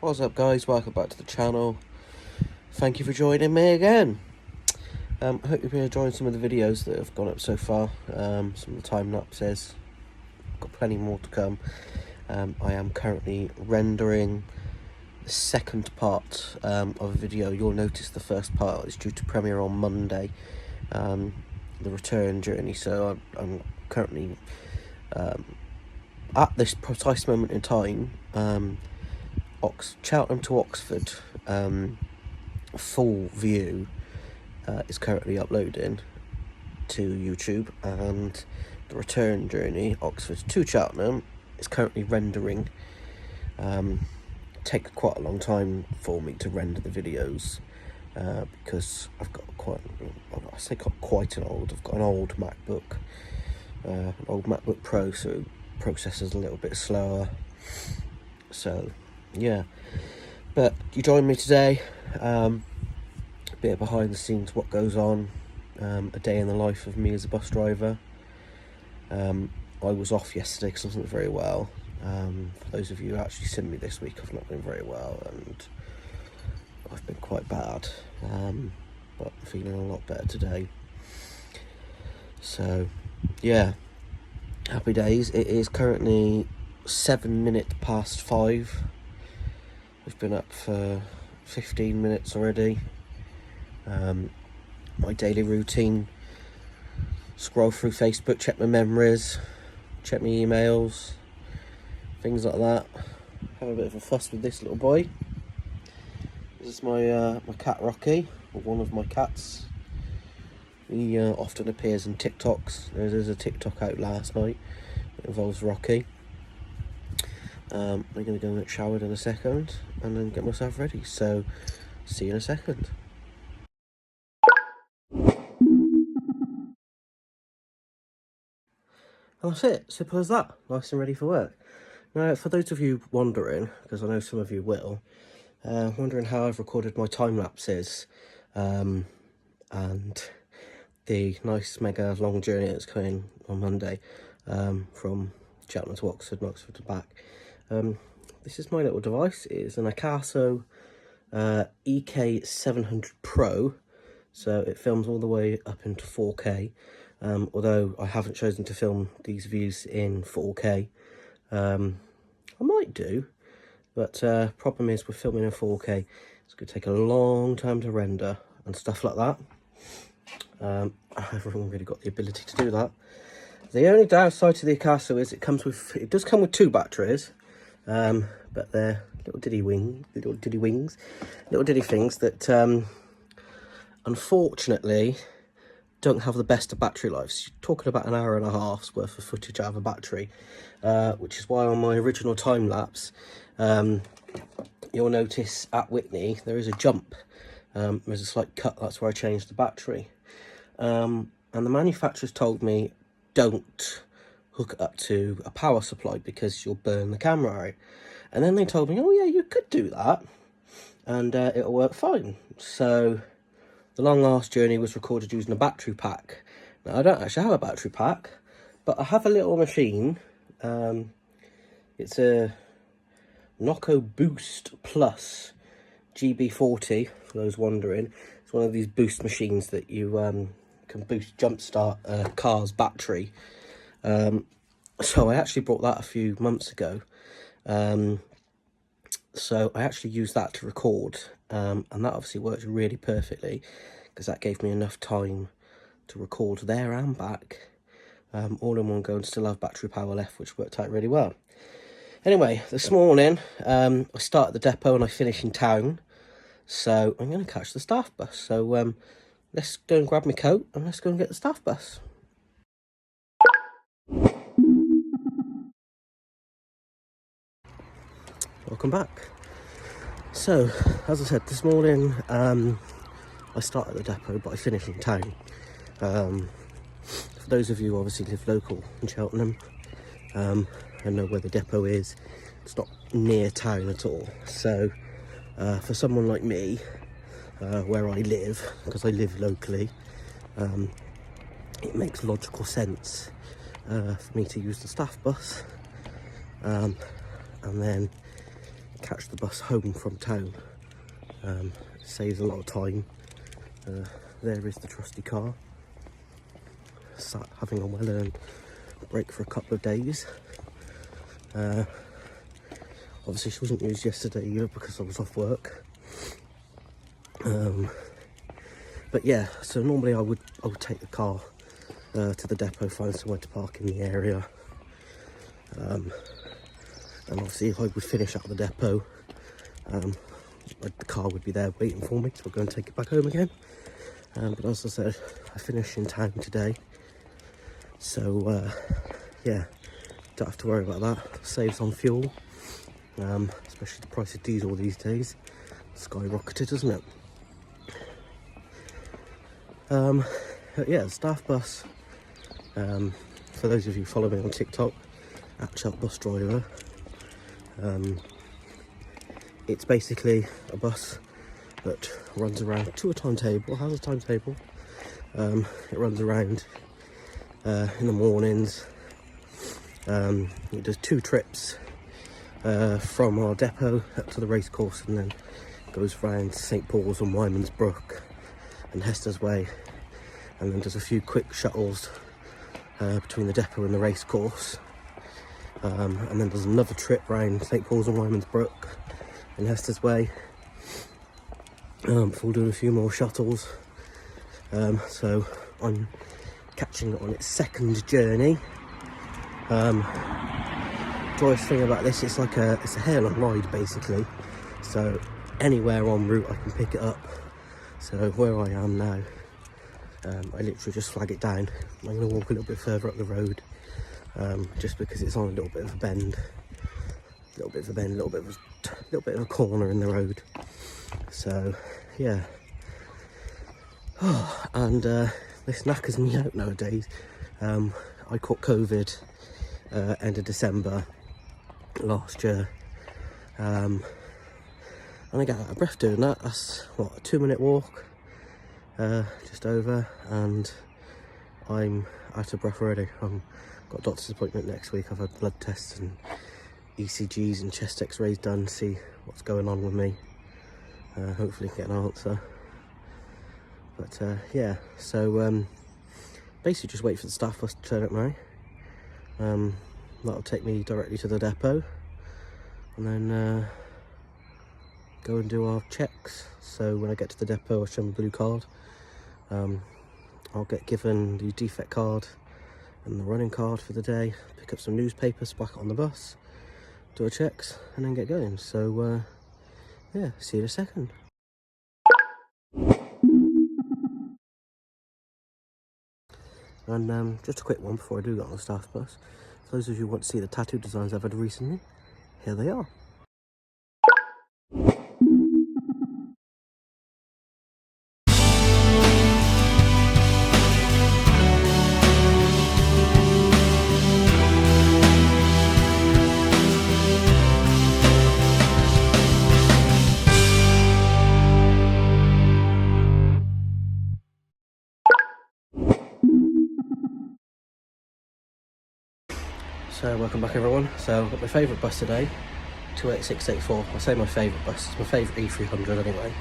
What's up, guys? Welcome back to the channel. Thank you for joining me again. I hope you've been enjoying some of the videos that have gone up so far. Some of the time lapses. Got plenty more to come. I am currently rendering the second part of a video. You'll notice the first part is due to premiere on Monday, the return journey. So I'm currently at this precise moment in time, Cheltenham to Oxford full view is currently uploading to YouTube, and the return journey, Oxford to Cheltenham, is currently rendering. Take quite a long time for me to render the videos because I've got quite an old MacBook, an old MacBook Pro, so processor's a little bit slower. So yeah, but you joined me today. A bit behind the scenes, what goes on, a day in the life of me as a bus driver. I was off yesterday because I wasn't very well. For those of you who actually seen me this week, I've not been very well and I've been quite bad, but I'm feeling a lot better today. So yeah, happy days. It is currently 7 minutes past 5. We've been up for 15 minutes already. My daily routine: scroll through Facebook, check my memories, check my emails, things like that. Have a bit of a fuss with this little boy. This is my cat Rocky, or one of my cats. He often appears in TikToks. There's a TikTok out last night that involves Rocky. I'm going to go and get showered in a second and then get myself ready. So, see you in a second. And that's it. Simple as that. Nice and ready for work. Now, for those of you wondering, because I know some of you will, wondering how I've recorded my time lapses and the nice mega long journey that's coming on Monday from Cheltenham to Oxford and Oxford to back. This is my little device. It is an Acaso EK700 Pro, so it films all the way up into 4K, although I haven't chosen to film these views in 4K. I might do, but problem is with filming in 4K, it's going to take a long time to render and stuff like that. I haven't really got the ability to do that. The only downside to the Acaso is it does come with 2 batteries, but they're little ditty things that unfortunately don't have the best of battery lives. You're talking about an hour and a half's worth of footage out of a battery, which is why on my original time lapse, you'll notice at Whitney there is a jump. There's a slight cut. That's where I changed the battery, and the manufacturers told me don't hook it up to a power supply because you'll burn the camera out. And then they told me, oh yeah, you could do that and it'll work fine. So the long last journey was recorded using a battery pack. Now, I don't actually have a battery pack, but I have a little machine. It's a Noco Boost Plus GB40, for those wondering. It's one of these boost machines that you can jumpstart a car's battery. So I actually bought that a few months ago. So I actually used that to record, and that obviously worked really perfectly because that gave me enough time to record there and back, all in one go, and still have battery power left, which worked out really well. Anyway, this morning I start at the depot and I finish in town, so I'm going to catch the staff bus. So let's go and grab my coat and let's go and get the staff bus. Welcome back. So, as I said, this morning I start at the depot, but I finish in town. For those of you who obviously live local in Cheltenham, and know where the depot is, it's not near town at all. So, for someone like me, where I live, because I live locally, it makes logical sense for me to use the staff bus, and then catch the bus home from town. Saves a lot of time. There is the trusty car. Sat having a well-earned break for a couple of days. Obviously she wasn't used yesterday either because I was off work. But yeah, so normally I would take the car to the depot, find somewhere to park in the area. And obviously if I would finish at the depot, the car would be there waiting for me, so I'll go and take it back home again. But as I said, I finish in town today, so yeah, don't have to worry about that. Saves on fuel, especially the price of diesel these days. Skyrocketed, isn't it? But yeah, the staff bus, for those of you following me on TikTok, at Cheltenham Bus Driver, it's basically a bus that runs around to a timetable, has a timetable. It runs around in the mornings. It does 2 trips from our depot up to the racecourse, and then goes round St Paul's and Wyman's Brook and Hester's Way, and then does a few quick shuttles between the depot and the racecourse, and then does another trip round St Paul's and Wyman's Brook and Hester's Way, before doing a few more shuttles. So I'm catching it on its 2nd journey. Joyous thing about this, it's a hairline ride basically, so anywhere en route I can pick it up. So where I am now, I literally just flag it down. I'm going to walk a little bit further up the road, just because it's on a little bit of a bend, a little bit of a corner in the road. So yeah, and this knackers me out nowadays. I caught COVID end of December last year, and I get out of breath doing that. That's what, a 2-minute walk, just over, and I'm out of breath already. I've got a doctor's appointment next week. I've had blood tests and ECGs and chest x-rays done, see what's going on with me. Hopefully get an answer. But yeah, so basically just wait for the staff bus to turn up now. That'll take me directly to the depot, and then go and do our checks. So when I get to the depot, I'll show them the blue card. I'll get given the defect card and the running card for the day, pick up some newspapers, whack it on the bus, do our checks, and then get going. So yeah, see you in a second. And just a quick one before I do get on the staff bus. For those of you who want to see the tattoo designs I've had recently, here they are. So welcome back everyone. So I've got my favourite bus today, 28684. I say my favourite bus, it's my favourite E300 anyway.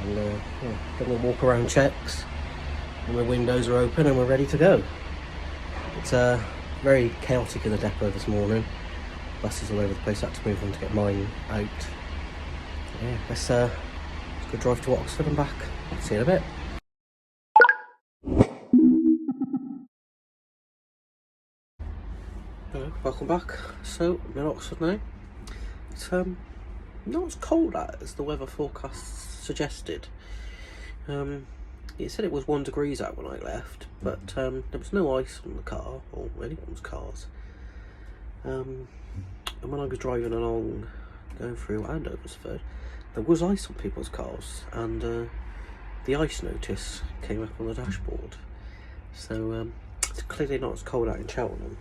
And yeah, gonna walk around checks, and my windows are open and we're ready to go. It's very chaotic in the depot this morning. Buses all over the place, I had to move on to get mine out. Yeah, let's go drive to Oxford and back. See you in a bit. Hello, welcome back. So I'm in Oxford now. It's not as cold out as the weather forecast suggested. It said it was 1 degree out when I left, but there was no ice on the car or anyone's cars. And when I was driving along, going through Andoversford, there was ice on people's cars, and the ice notice came up on the dashboard. So it's clearly not as cold out in Cheltenham.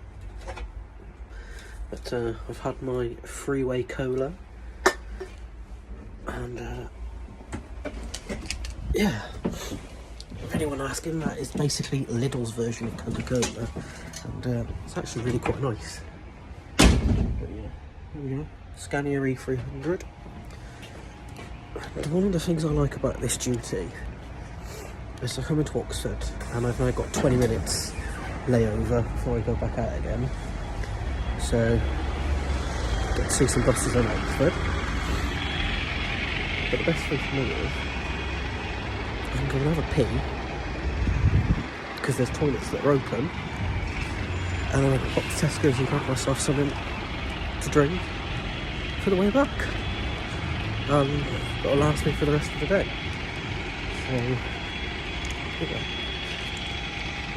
But I've had my freeway cola, and yeah, if anyone asking, that is basically Lidl's version of Coca-Cola, and it's actually really quite nice. But yeah, There we go, Scania E300. One of the things I like about this duty is I come into Oxford and I've now got 20 minutes layover before I go back out again. So, get to see some buses in Oxford. But the best thing for me is I can go and have a pee because there's toilets that are open, and then I can pop to Tesco's and grab myself something to drink for the way back. That'll last me for the rest of the day. So, yeah.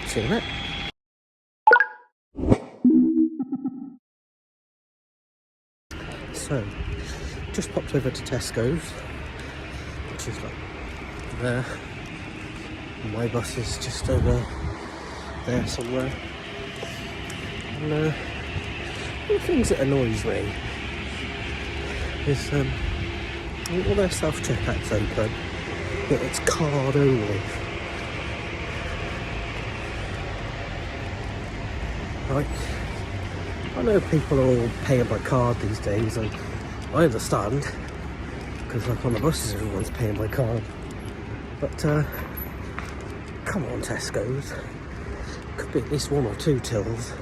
See you in a bit. So, just popped over to Tesco's, which is like there. My bus is just over there somewhere. And one of the things that annoys me is all their self-checkouts open, but it's card only. Like, I know people are all paying by card these days, and I understand, because like on the buses everyone's paying by card. But come on, Tesco's. Could be at least one or two tills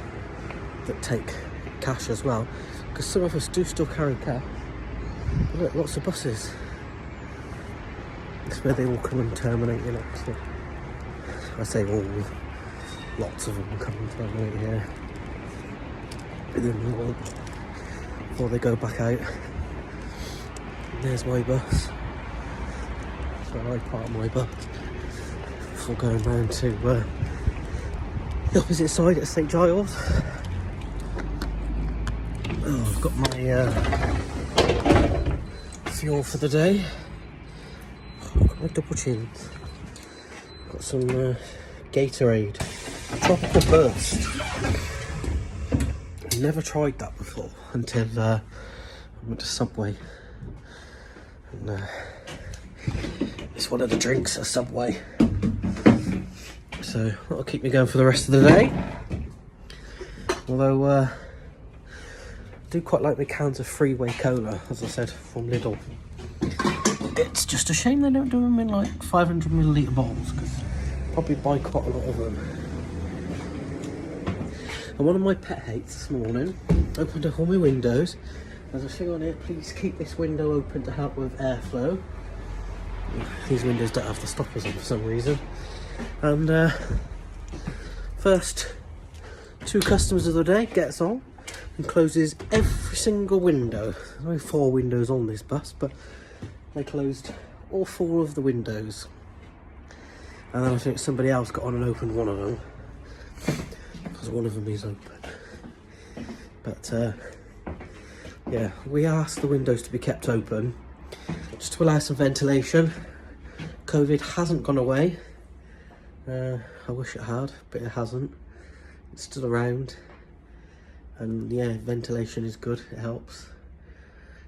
that take cash as well, because some of us do still carry cash. But look, lots of buses. It's where they all come and terminate in Oxford. I say all, lots of them come and terminate here. Before they go back out. There's my bus. So I park my bus before going round to the opposite side at St Giles. Oh, I've got my fuel for the day. I've got my double chins. Got some Gatorade Tropical Burst. Never tried that before until I went to Subway, and it's one of the drinks at Subway, so that'll keep me going for the rest of the day. Although I do quite like the cans of Freeway Cola, as I said, from Lidl. It's just a shame they don't do them in like 500ml bottles, because I'll probably buy quite a lot of them. And one of my pet hates this morning, opened up all my windows. There's a thing on it, please keep this window open to help with airflow. These windows don't have the stoppers on for some reason. And first 2 customers of the day gets on and closes every single window. There's only 4 windows on this bus, but they closed all 4 of the windows. And then I think somebody else got on and opened one of them, because one of them is open. But yeah, we asked the windows to be kept open just to allow some ventilation. COVID hasn't gone away. I wish it had, but it hasn't. It's still around, and yeah, ventilation is good, it helps.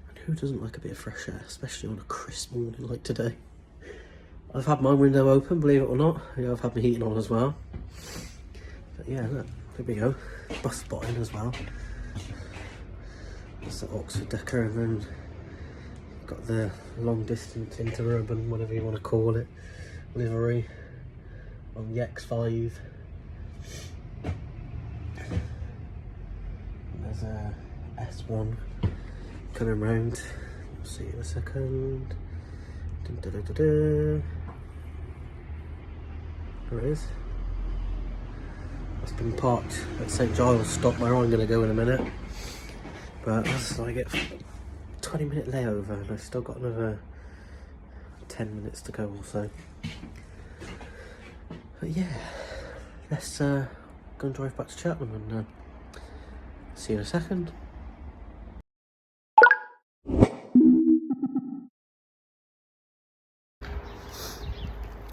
And who doesn't like a bit of fresh air, especially on a crisp morning like today? I've had my window open, believe it or not. Yeah, I've had my heating on as well. But yeah, look, there we go. Bus spotting as well. That's the Oxford Decker, and then you've got the long distance interurban, whatever you want to call it, livery on the X5. And there's a S1 coming round. You'll see in a second. Dun, dun, dun, dun, dun. There it is. That's been parked at St Giles stop where I'm going to go in a minute. But that's like a 20-minute layover, and I've still got another 10 minutes to go or so. But yeah, let's go and drive back to Cheltenham, and see you in a second.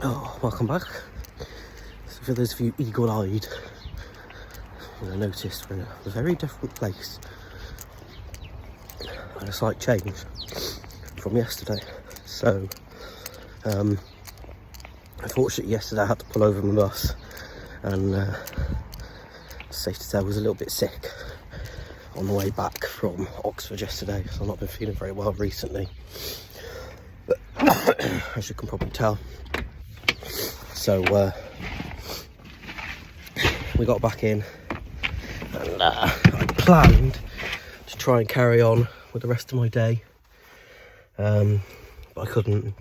Oh, welcome back. So for those of you eagle-eyed, I noticed we're in a very different place. And a slight change from yesterday. So, unfortunately yesterday I had to pull over my bus, and safe to say I was a little bit sick. on the way back from Oxford yesterday, so I've not been feeling very well recently, but as you can probably tell. So we got back in, and I planned to try and carry on with the rest of my day, but I couldn't.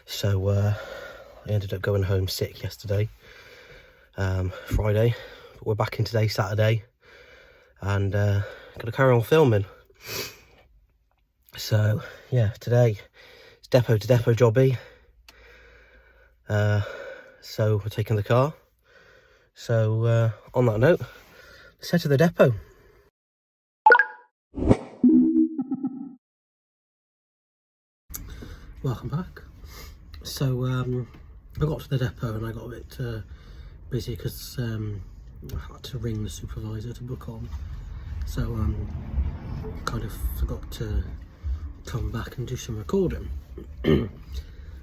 So I ended up going home sick yesterday, Friday, but we're back in today, Saturday, and gonna carry on filming. So yeah, today it's depot to depot jobby. So we're taking the car. So on that note, let's head to the depot. Welcome back. So I got to the depot and I got a bit busy because I had to ring the supervisor to book on. So kind of forgot to come back and do some recording.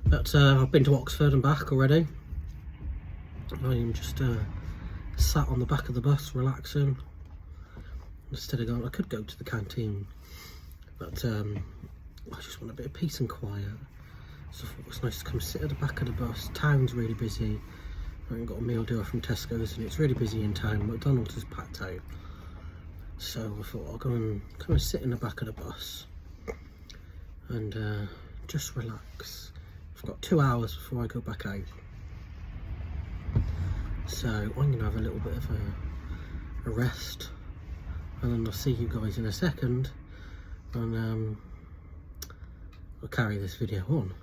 But I've been to Oxford and back already. I am just sat on the back of the bus relaxing. Instead of going, I could go to the canteen, but I just want a bit of peace and quiet. So I thought it was nice to come sit at the back of the bus. Town's really busy. I got a meal deal from Tesco's and it's really busy in town. McDonald's is packed out. So I thought I'll go and come and sit in the back of the bus and just relax. I've got 2 hours before I go back out. So I'm going to have a little bit of a rest, and then I'll see you guys in a second, and I'll carry this video on.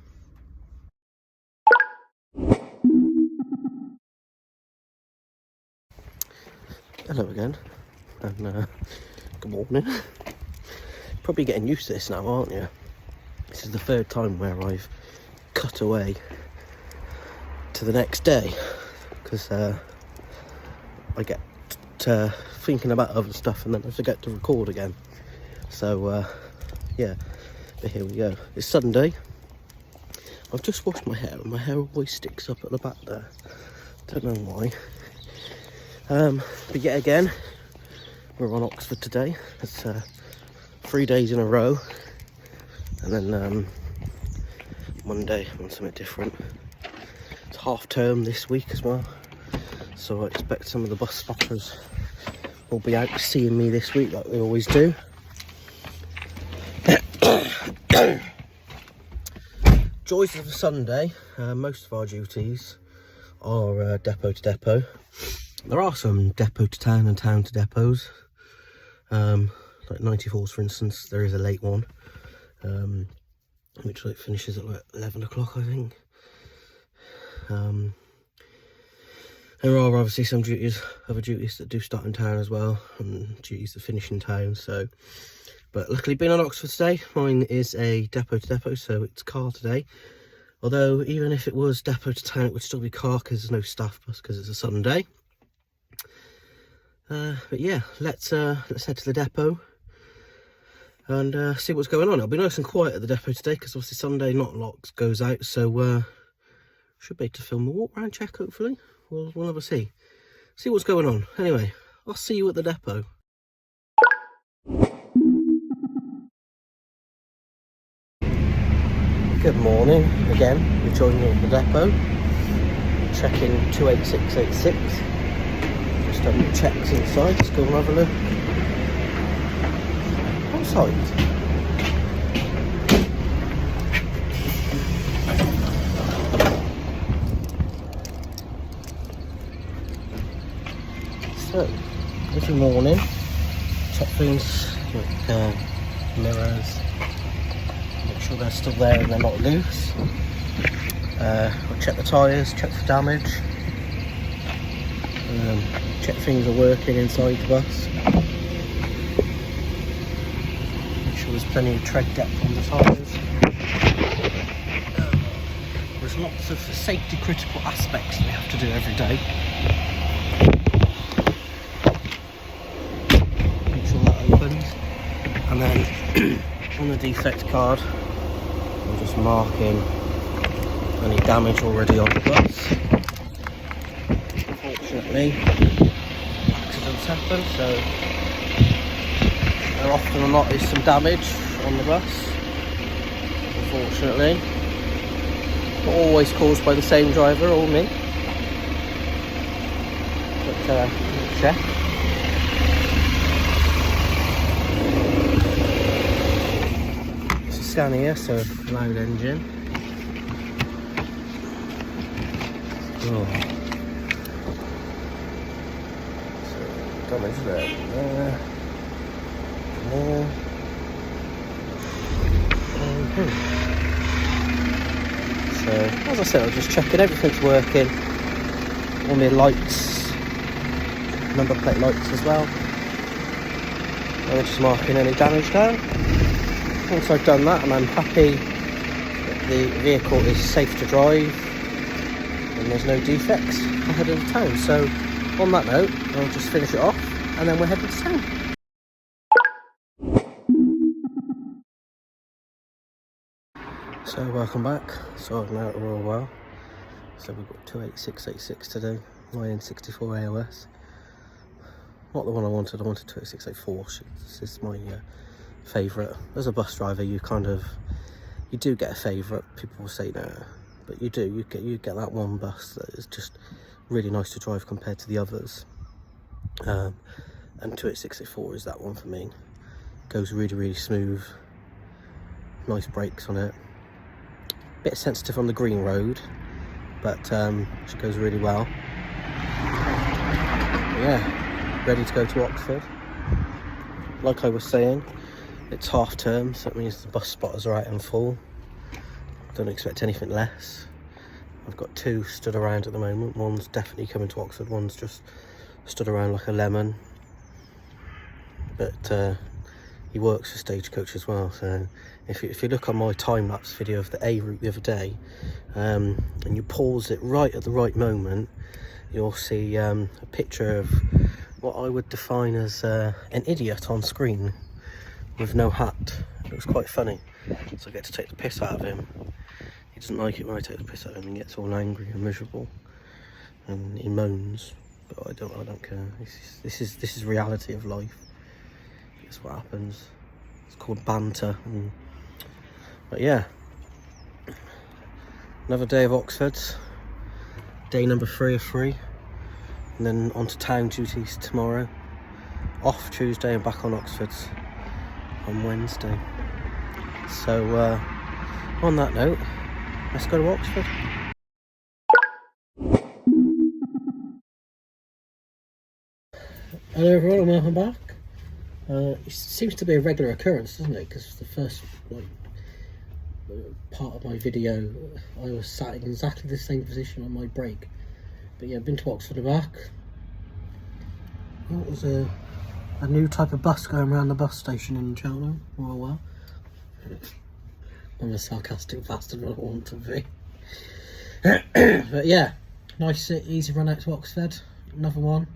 Hello again, and good morning. Probably getting used to this now, aren't you? This is the third time where I've cut away to the next day, because I get to thinking about other stuff and then I forget to record again. So yeah, but here we go. It's Sunday. I've just washed my hair and my hair always sticks up at the back there. Don't know why. But yet again, we're on Oxford today. It's 3 days in a row, and then Monday on something different. It's half term this week as well, so I expect some of the bus spotters will be out seeing me this week like they always do. Joys of a Sunday. Most of our duties are depot to depot. There are some depot to town and town to depots. Like 94s, for instance, there is a late one, which like finishes at like 11 o'clock, I think. There are obviously some other duties that do start in town as well, and duties that finish in town. So, but luckily being on Oxford today, mine is a depot to depot, so it's car today. Although even if it was depot to town, it would still be car because there's no staff bus because it's a Sunday. But yeah, let's head to the depot and see what's going on. It'll be nice and quiet at the depot today because obviously Sunday not a lot goes out, so should be able to film a walk around check. Hopefully we'll have a see what's going on. Anyway, I'll see you at the depot. Good morning again. You're joining me at the depot. Check-in 28686. Just done the checks inside. Let's go and have a look. Outside. So, every morning, check things like mirrors. Make sure they're still there and they're not loose. I'll check the tyres, check for damage. Check things are working inside the bus. Make sure there's plenty of tread depth on the tyres. There's lots of safety critical aspects we have to do every day. Make sure that opens. And then on the defect card, I'm just marking any damage already on the bus. Unfortunately, accidents happen, so there often or not is some damage on the bus, unfortunately. Not always caused by the same driver or me, but check. It's a Scania, so loud engine. Oh. So, damage there. So, as I said, I'm just checking everything's working. All my lights, number plate lights as well. I'm just marking any damage down. Once I've done that, and I'm happy that the vehicle is safe to drive and there's no defects, I'm heading to town. So, on that note, I'll just finish it off and then we're heading to town. So welcome back. So I'm out of Royal Well. So we've got 28686 to do. YN64 AOS. Not the one I wanted 28684. This is my favourite. As a bus driver, you do get a favourite. People will say no, but you do. You get that one bus that is just really nice to drive compared to the others. And 28684 is that one for me. Goes really smooth. Nice brakes on it. Bit sensitive on the green road, but she goes really well. Yeah, ready to go to Oxford. Like I was saying, it's half term, so that means the bus spotters are out in full. Don't expect anything less. I've got 2 stood around at the moment. One's definitely coming to Oxford, one's just stood around like a lemon. But he works for Stagecoach as well, so if you look on my time-lapse video of the A route the other day, and you pause it right at the right moment, you'll see a picture of what I would define as an idiot on screen with no hat. It was quite funny, so I get to take the piss out of him. He doesn't like it when I take the piss out of him. He gets all angry and miserable, and he moans. But I don't care. This is reality of life. That's what happens. It's called banter. But yeah, another day of Oxford. Day number 3 of 3, and then on to town duties tomorrow. Off Tuesday and back on Oxford on Wednesday. So on that note, let's go to Oxford. Hello everyone and welcome back. It seems to be a regular occurrence, doesn't it? Because the first part of my video, I was sat in exactly the same position on my brake. But yeah, I've been to Oxford and back. It was a new type of bus going around the bus station in Cheltenham. Well. I'm a sarcastic bastard, I want to be. But yeah, nice easy run out to Oxford. Another one.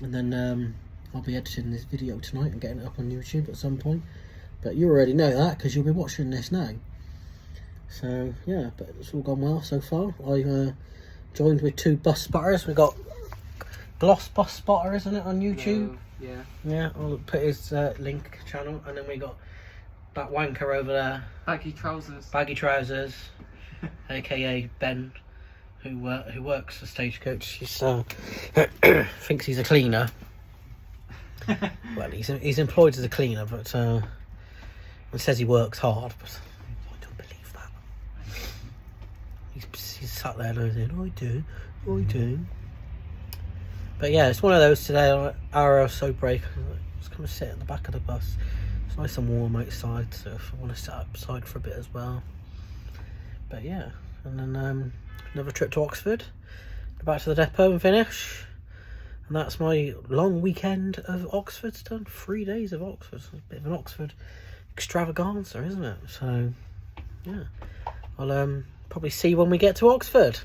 And then I'll be editing this video tonight and getting it up on YouTube at some point. But you already know that because you'll be watching this now. So yeah, but it's all gone well so far. I've joined with 2 bus spotters. We've got Glos Bus Spotter, isn't it, on YouTube? Yeah. Yeah, I'll put his link channel. And then we got that wanker over there. Baggy trousers. AKA Ben, who works for Stagecoach. He's Thinks he's a cleaner. Well, he's employed as a cleaner, but he says he works hard, but I don't believe that. He's sat there and saying, I do. But yeah, it's one of those today, hour or so break. I'm just going to sit at the back of the bus. It's nice and warm outside, so if I want to sit outside for a bit as well. But yeah, and then another trip to Oxford, go back to the depot and finish. And that's my long weekend of Oxford done. 3 days of Oxford. It's a bit of an Oxford extravaganza, isn't it? So, yeah. I'll probably see you when we get to Oxford.